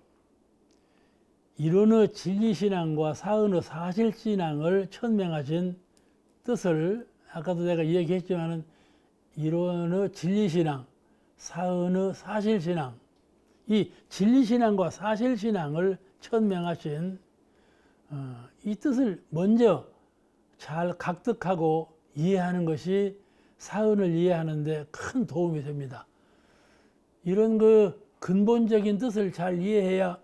이론의 진리신앙과 사은의 사실신앙을 천명하신 뜻을 아까도 내가 이야기했지만은 이론의 진리신앙, 사은의 사실신앙, 이 진리신앙과 사실신앙을 천명하신 이 뜻을 먼저 잘 각득하고 이해하는 것이 사은을 이해하는 데 큰 도움이 됩니다. 이런 그 근본적인 뜻을 잘 이해해야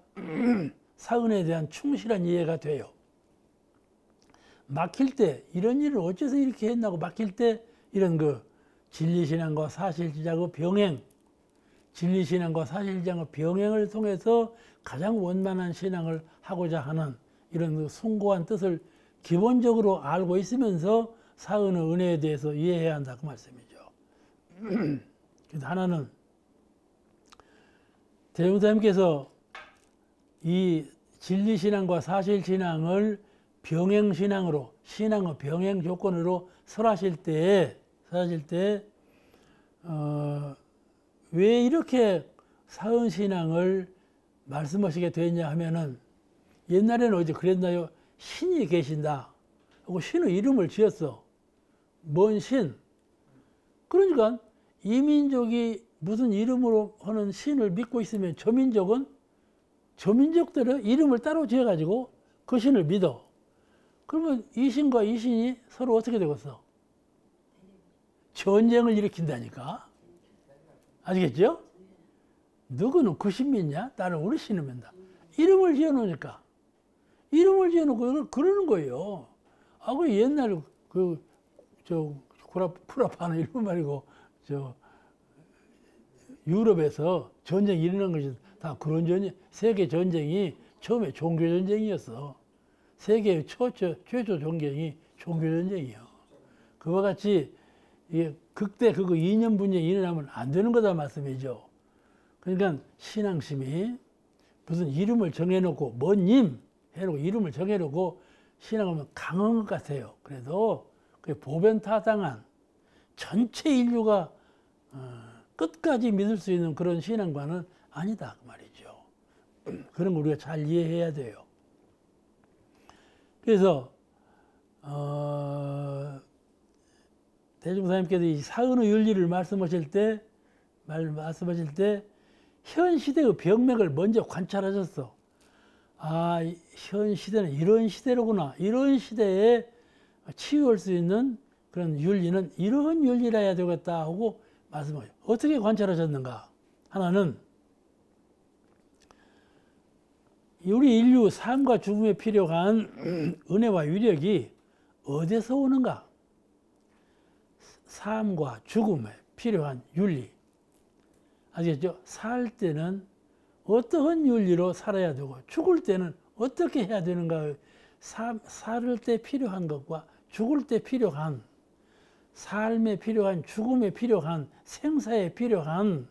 사은에 대한 충실한 이해가 돼요. 막힐 때 이런 일을 어째서 이렇게 했나고 막힐 때 이런 그 진리신앙과 사실신앙의 병행, 진리신앙과 사실신앙의 병행을 통해서 가장 원만한 신앙을 하고자 하는 이런 그 숭고한 뜻을 기본적으로 알고 있으면서 사은의 은혜에 대해서 이해해야 한다 그 말씀이죠. 하나는 대종사님께서 이 진리신앙과 사실신앙을 병행신앙으로 신앙의 병행 조건으로 설하실 때 왜 이렇게 사은신앙을 말씀하시게 됐냐 하면은 옛날에는 어디 그랬나요? 신이 계신다 하고 신의 이름을 지었어. 뭔 신? 그러니까 이 민족이 무슨 이름으로 하는 신을 믿고 있으면 저 민족들은 이름을 따로 지어가지고 그 신을 믿어. 그러면 이 신과 이 신이 서로 어떻게 되겠어? 전쟁을 일으킨다니까. 아시겠죠? 누구는 그 신 믿냐? 나는 우리 신을 믿는다. 이름을 지어놓으니까. 이름을 지어놓고 그러는 거예요. 그 옛날 프라파는 이런 말이고, 유럽에서 전쟁이 일어난 것이 다 그런 세계 전쟁이 처음에 종교 전쟁이었어. 세계의 최초 전쟁이 종교 전쟁이요. 그와 같이 극대 그거 이념 분쟁이 일어나면 안 되는 거다 말씀이죠. 그러니까 신앙심이 무슨 이름을 정해놓고 뭔님 해놓고 이름을 정해놓고 신앙하면 강한 것 같아요. 그래도 그 보변타당한 전체 인류가 끝까지 믿을 수 있는 그런 신앙과는 아니다 그 말이죠. 그런 거 우리가 잘 이해해야 돼요. 그래서 대종사님께서 이 사은의 윤리를 말씀하실 때 말씀하실 때 현 시대의 병맥을 먼저 관찰하셨어. 아, 현 시대는 이런 시대로구나. 이런 시대에 치유할 수 있는 그런 윤리는 이런 윤리라 해야 되겠다 하고 말씀하세요. 어떻게 관찰하셨는가? 하나는 우리 인류 삶과 죽음에 필요한 은혜와 위력이 어디서 오는가? 삶과 죽음에 필요한 윤리. 아시겠죠? 살 때는 어떠한 윤리로 살아야 되고 죽을 때는 어떻게 해야 되는가? 살 때 필요한 것과 죽을 때 필요한 삶에 필요한 죽음에 필요한 생사에 필요한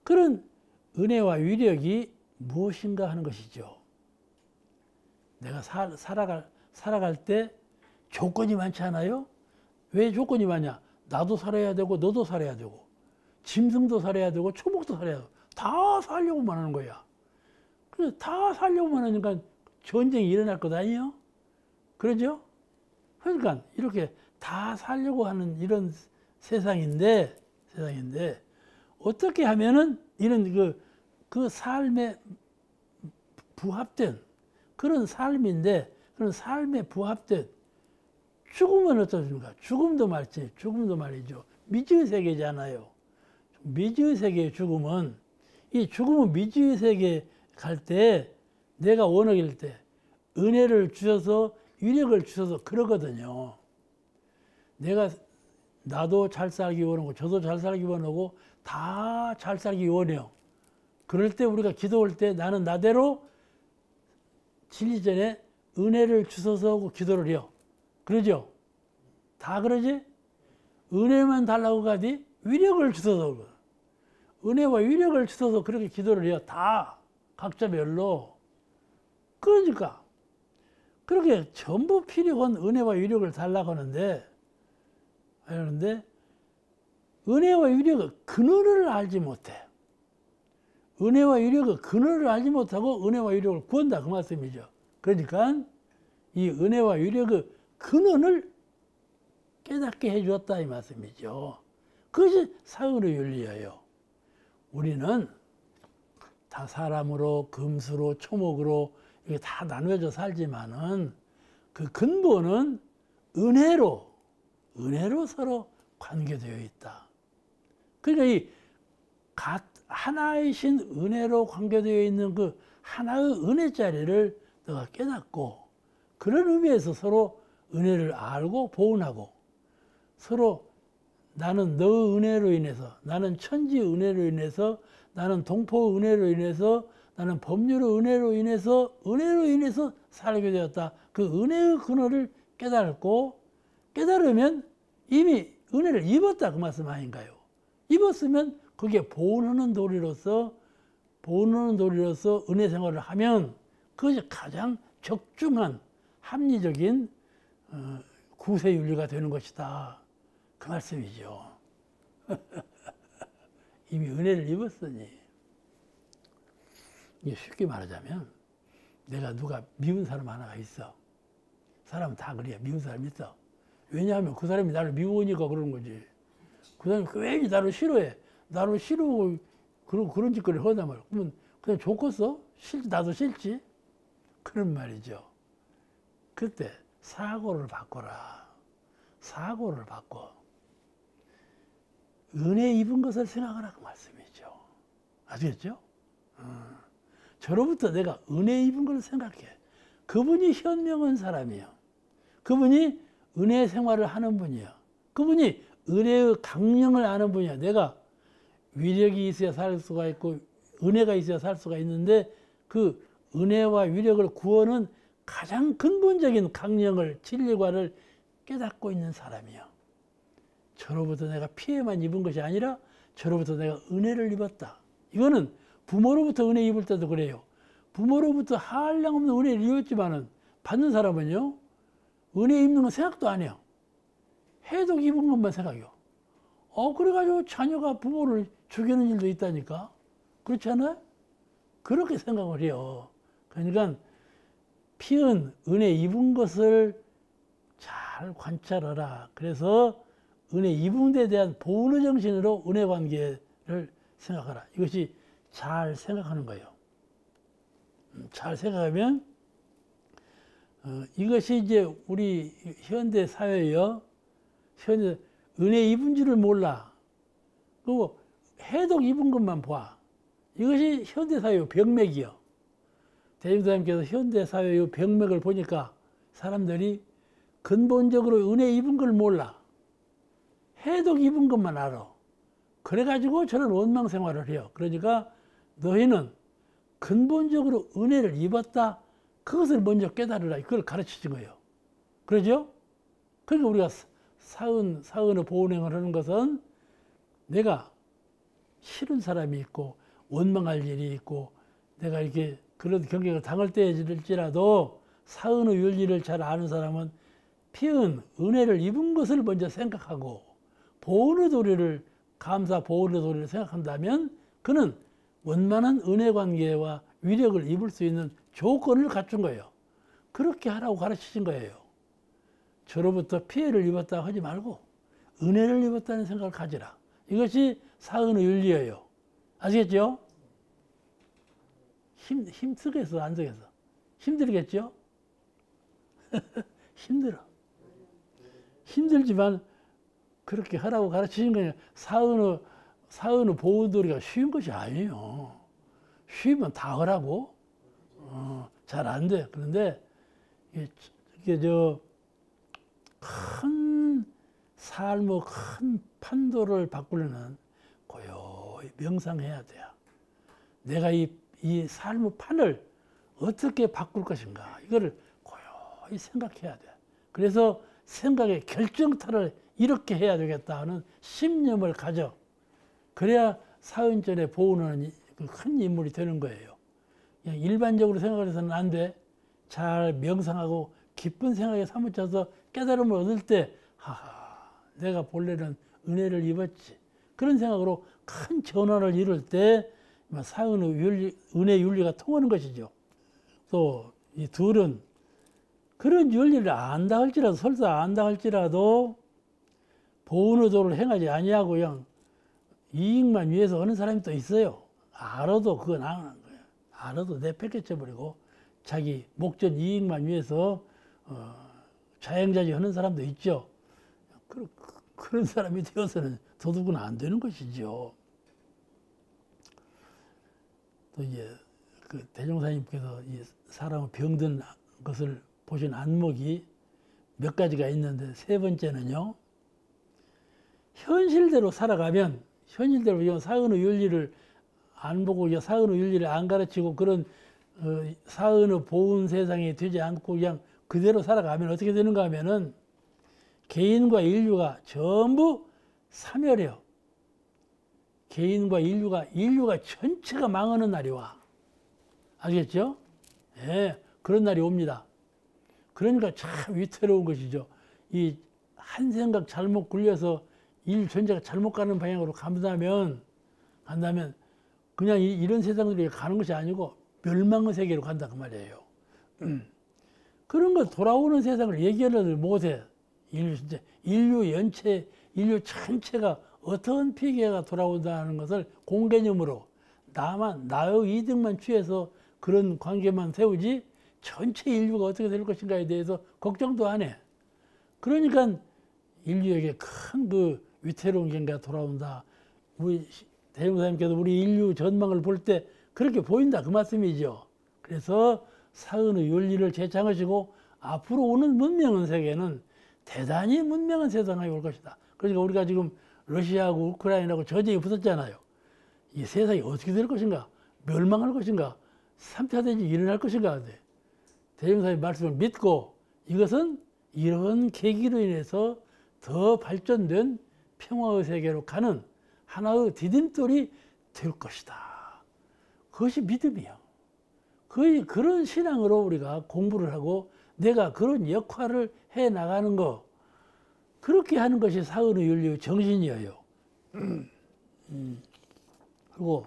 그런 은혜와 위력이 무엇인가 하는 것이죠. 내가 살아갈 때 조건이 많지 않아요? 왜 조건이 많냐? 나도 살아야 되고 너도 살아야 되고 짐승도 살아야 되고 초목도 살아야 되고 다 살려고만 하는 거야. 그래서 다 살려고만 하니까 전쟁이 일어날 것 아니에요? 그러죠? 그러니까 이렇게 다 살려고 하는 이런 세상인데 어떻게 하면은 이런 그 삶에 부합된 그런 삶인데 그런 삶에 부합된 죽음은 어떻습니까? 죽음도 말이죠. 미지의 세계잖아요. 미지의 세계의 죽음은 이 죽음은 미지의 세계에 갈 때 내가 원하길 때 은혜를 주셔서 위력을 주셔서 그러거든요. 나도 잘 살기 원하고 저도 잘 살기 원하고 다 잘 살기 원해요. 그럴 때 우리가 기도할 때 나는 나대로 진리 전에 은혜를 주셔서 하고 기도를 해요. 그러죠? 다 그러지? 은혜만 달라고 가지 위력을 주셔서 그러고 은혜와 위력을 주셔서 그렇게 기도를 해요. 다 각자별로. 그러니까 그렇게 전부 필요한 은혜와 위력을 달라고 하는데 은혜와 위력의 근원을 알지 못해. 은혜와 위력의 근원을 알지 못하고 은혜와 위력을 구한다 그 말씀이죠. 그러니까 이 은혜와 위력의 근원을 깨닫게 해주었다 이 말씀이죠. 그것이 사은의 윤리예요. 우리는 다 사람으로 금수로 초목으로 이게 다 나누어져 살지만은 그 근본은 은혜로 서로 관계되어 있다. 그러니까 이 하나이신 은혜로 관계되어 있는 그 하나의 은혜자리를 너가 깨닫고 그런 의미에서 서로 은혜를 알고 보은하고 서로 나는 너의 은혜로 인해서 나는 천지의 은혜로 인해서 나는 동포의 은혜로 인해서 나는 법률의 은혜로 인해서 살게 되었다. 그 은혜의 근원을 깨달으면 이미 은혜를 입었다 그 말씀 아닌가요? 입었으면 그게 보은하는 도리로서 은혜 생활을 하면 그것이 가장 적중한 합리적인 구세 윤리가 되는 것이다. 그 말씀이죠. 이미 은혜를 입었으니. 이게 쉽게 말하자면 내가 누가 미운 사람 하나가 있어. 사람은 다 그래요. 미운 사람 있어. 왜냐하면 그 사람이 나를 미워하니까 그러는 거지. 그 사람이 괜히 나를 싫어해. 나를 싫어하고 그런 짓거리를 하단 말이야. 그러면 그냥 좋겠어? 나도 싫지? 그런 말이죠. 그때 사고를 바꿔라. 사고를 바꿔. 은혜 입은 것을 생각하라 그 말씀이죠. 아시겠죠? 저로부터 내가 은혜 입은 것을 생각해. 그분이 현명한 사람이에요. 그분이 은혜 생활을 하는 분이에요. 그분이 은혜의 강령을 아는 분이야. 내가 위력이 있어야 살 수가 있고 은혜가 있어야 살 수가 있는데 그 은혜와 위력을 구하는 가장 근본적인 강령을 진리관을 깨닫고 있는 사람이에요. 저로부터 내가 피해만 입은 것이 아니라 저로부터 내가 은혜를 입었다. 이거는 부모로부터 은혜 입을 때도 그래요. 부모로부터 한량없는 은혜를 입었지만은 받는 사람은요 은혜 입는 건 생각도 안 해요. 해독 입은 것만 생각해요. 그래가지고 자녀가 부모를 죽이는 일도 있다니까. 그렇지 않아요? 그렇게 생각을 해요. 그러니까 피은 은혜 입은 것을 잘 관찰하라. 그래서 은혜 입은 데 대한 보온의 정신으로 은혜 관계를 생각하라. 이것이 잘 생각하는 거예요. 잘 생각하면 이것이 이제 우리 현대 사회요. 현대 은혜 입은 줄을 몰라. 그리고 해독 입은 것만 봐. 이것이 현대 사회의 병맥이요. 대중사님께서 현대 사회의 병맥을 보니까 사람들이 근본적으로 은혜 입은 걸 몰라. 해독 입은 것만 알아. 그래가지고 저는 원망 생활을 해요. 그러니까 너희는 근본적으로 은혜를 입었다. 그것을 먼저 깨달으라. 그걸 가르치신 거예요. 그러죠? 그러니까 우리가 사은의 보온행을 하는 것은 내가 싫은 사람이 있고 원망할 일이 있고 내가 이렇게 그런 경계를 당할 때일지라도 사은의 윤리를 잘 아는 사람은 피은 은혜를 입은 것을 먼저 생각하고 보온의 도리를 감사 보온의 도리를 생각한다면 그는 원만한 은혜 관계와 위력을 입을 수 있는 조건을 갖춘 거예요. 그렇게 하라고 가르치신 거예요. 저로부터 피해를 입었다 하지 말고 은혜를 입었다는 생각을 가지라. 이것이 사은의 윤리예요. 아시겠죠? 힘쓰겠어, 안 쓰겠어? 힘들겠죠? 힘들어. 힘들지만 그렇게 하라고 가르치신 거예요. 사은의 보호도리가 쉬운 것이 아니에요. 쉬우면 다 하라고? 잘 안 돼. 그런데 이게 큰 삶의 큰 판도를 바꾸려면 고요히 명상해야 돼요. 내가 이 삶의 판을 어떻게 바꿀 것인가 이거를 고요히 생각해야 돼. 그래서 생각의 결정타를 이렇게 해야 되겠다 하는 신념을 가져. 그래야 사은전에 보호는 큰 인물이 되는 거예요. 그냥 일반적으로 생각을 해서는 안 돼. 잘 명상하고 깊은 생각에 사무쳐서 깨달음을 얻을 때 하하 내가 본래는 은혜를 입었지. 그런 생각으로 큰 전환을 이룰 때 사은의 윤리, 은혜 윤리가 통하는 것이죠. 또 이 둘은 그런 윤리를 안다 할지라도 설사 안다 할지라도 보온의 도를 행하지 아니하고 그냥 이익만 위해서 하는 사람이 또 있어요. 알아도 그건 안 하는 거예요. 알아도 내팽개쳐버리고 자기 목적 이익만 위해서 자행자지 하는 사람도 있죠. 그런 사람이 되어서는 도둑은 안 되는 것이죠. 또 이제 그 대종사님께서 이 사람의 병든 것을 보신 안목이 몇 가지가 있는데 세 번째는요. 현실대로 살아가면 현실대로 사은의 윤리를 안 보고 사은의 윤리를 안 가르치고 그런 사은의 보온 세상이 되지 않고 그냥 그대로 살아가면 어떻게 되는가 하면은 개인과 인류가 전부 사멸해요. 개인과 인류가 전체가 망하는 날이 와. 아시겠죠? 예, 그런 날이 옵니다. 그러니까 참 위태로운 것이죠. 이 한 생각 잘못 굴려서 일 전체가 잘못 가는 방향으로 간다면 그냥 이런 세상들이 가는 것이 아니고 멸망의 세계로 간다 그 말이에요. 그런 거 돌아오는 세상을 얘기하려들 못해. 인류 전체가 어떤 피해가 돌아온다는 것을 공개념으로 나의 이득만 취해서 그런 관계만 세우지 전체 인류가 어떻게 될 것인가에 대해서 걱정도 안 해. 그러니까 인류에게 큰 그 위태로운 경계가 돌아온다. 우리 대종사님께서 우리 인류 전망을 볼 때 그렇게 보인다 그 말씀이죠. 그래서 사은의 윤리를 재창하시고 앞으로 오는 문명의 세계는 대단히 문명한 세상이 올 것이다. 그러니까 우리가 지금 러시아하고 우크라이나하고 전쟁이 붙었잖아요. 이 세상이 어떻게 될 것인가? 멸망할 것인가? 3차 대전이 일어날 것인가? 대종사님 말씀을 믿고 이것은 이런 계기로 인해서 더 발전된 평화의 세계로 가는 하나의 디딤돌이 될 것이다. 그것이 믿음이야. 거의 그런 신앙으로 우리가 공부를 하고 내가 그런 역할을 해 나가는 거 그렇게 하는 것이 사은의 윤리의 정신이에요. 그리고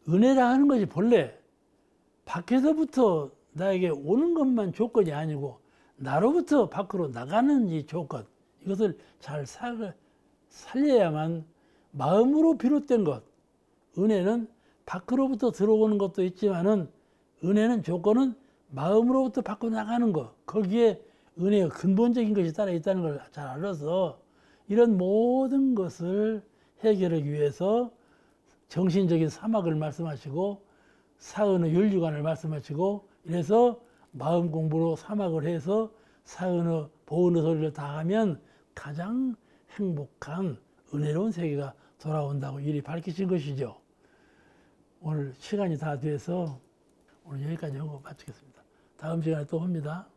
은혜라 하는 것이 본래 밖에서부터 나에게 오는 것만 조건이 아니고 나로부터 밖으로 나가는 이 조건 이것을 잘 살려야만 마음으로 비롯된 것, 은혜는 밖으로부터 들어오는 것도 있지만은 은혜는 조건은 마음으로부터 밖으로 나가는 것, 거기에 은혜의 근본적인 것이 따라 있다는 걸 잘 알아서 이런 모든 것을 해결하기 위해서 정신적인 사막을 말씀하시고 사은의 윤리관을 말씀하시고 이래서 마음 공부로 사막을 해서 사은의 보은의 소리를 다 하면 가장 행복한 은혜로운 세계가 돌아온다고 이리 밝히신 것이죠. 오늘 시간이 다 돼서 오늘 여기까지 하고 마치겠습니다. 다음 시간에 또 봅니다.